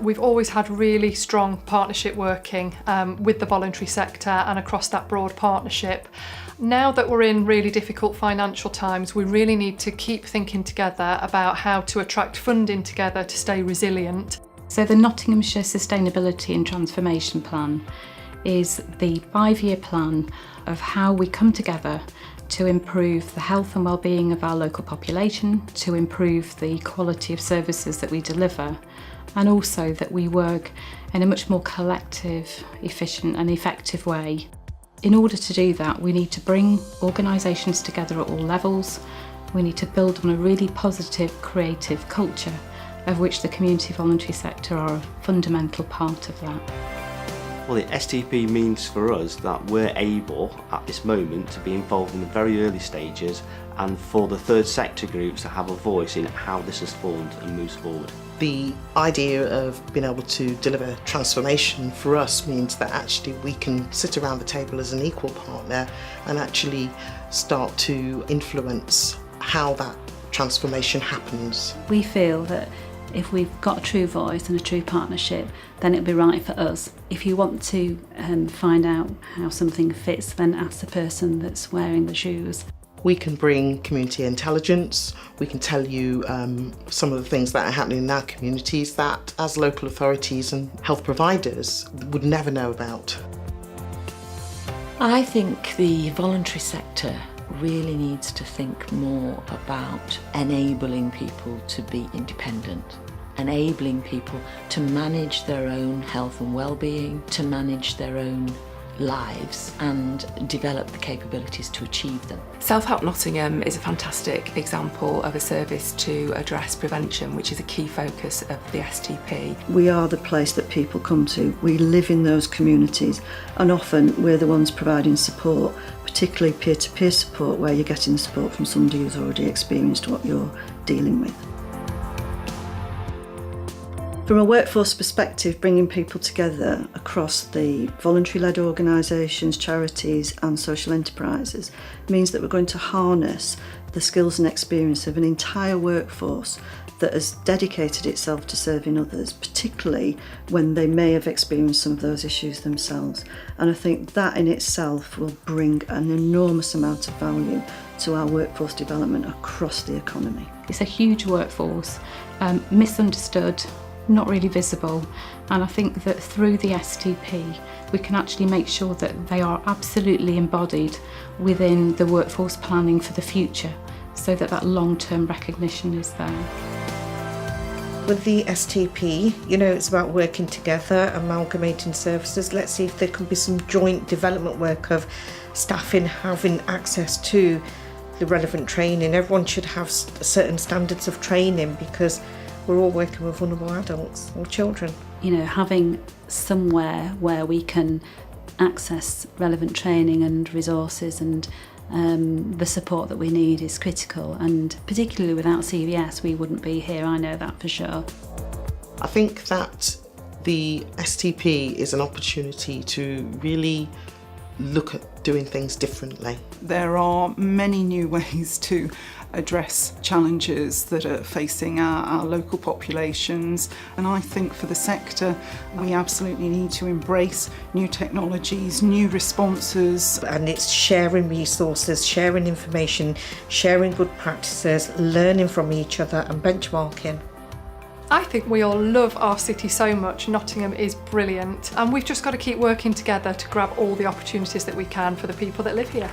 We've always had really strong partnership working with the voluntary sector and across that broad partnership. Now that we're in really difficult financial times, we really need to keep thinking together about how to attract funding together to stay resilient. So the Nottinghamshire Sustainability and Transformation Plan is the 5-year plan of how we come together to improve the health and well-being of our local population, to improve the quality of services that we deliver, and also that we work in a much more collective, efficient and effective way. In order to do that, we need to bring organisations together at all levels. We need to build on a really positive, creative culture, of which the community voluntary sector are a fundamental part of that. Well, the STP means for us that we're able at this moment to be involved in the very early stages, and for the third sector groups to have a voice in how this has formed and moves forward. The idea of being able to deliver transformation for us means that actually we can sit around the table as an equal partner and actually start to influence how that transformation happens. We feel that if we've got a true voice and a true partnership, then it'll be right for us. If you want to find out how something fits, then ask the person that's wearing the shoes. We can bring community intelligence, we can tell you some of the things that are happening in our communities that as local authorities and health providers would never know about. I think the voluntary sector really needs to think more about enabling people to be independent, enabling people to manage their own health and well-being, to manage their own lives and develop the capabilities to achieve them. Self-Help Nottingham is a fantastic example of a service to address prevention, which is a key focus of the STP. We are the place that people come to. We live in those communities, and often we're the ones providing support, particularly peer-to-peer support, where you're getting support from somebody who's already experienced what you're dealing with. From a workforce perspective, bringing people together across the voluntary-led organisations, charities and social enterprises means that we're going to harness the skills and experience of an entire workforce that has dedicated itself to serving others, particularly when they may have experienced some of those issues themselves. And I think that in itself will bring an enormous amount of value to our workforce development across the economy. It's a huge workforce, misunderstood, not really visible, and I think that through the STP we can actually make sure that they are absolutely embodied within the workforce planning for the future, so that that long-term recognition is there. With the STP, it's about working together, amalgamating services. Let's see if there can be some joint development work of staffing having access to the relevant training. Everyone should have certain standards of training because we're all working with vulnerable adults or children. Having somewhere where we can access relevant training and resources and the support that we need is critical, and particularly without CVS we wouldn't be here, I know that for sure. I think that the STP is an opportunity to really look at doing things differently. There are many new ways to address challenges that are facing our local populations, and I think for the sector we absolutely need to embrace new technologies, new responses. And it's sharing resources, sharing information, sharing good practices, learning from each other and benchmarking. I think we all love our city so much. Nottingham is brilliant, and we've just got to keep working together to grab all the opportunities that we can for the people that live here.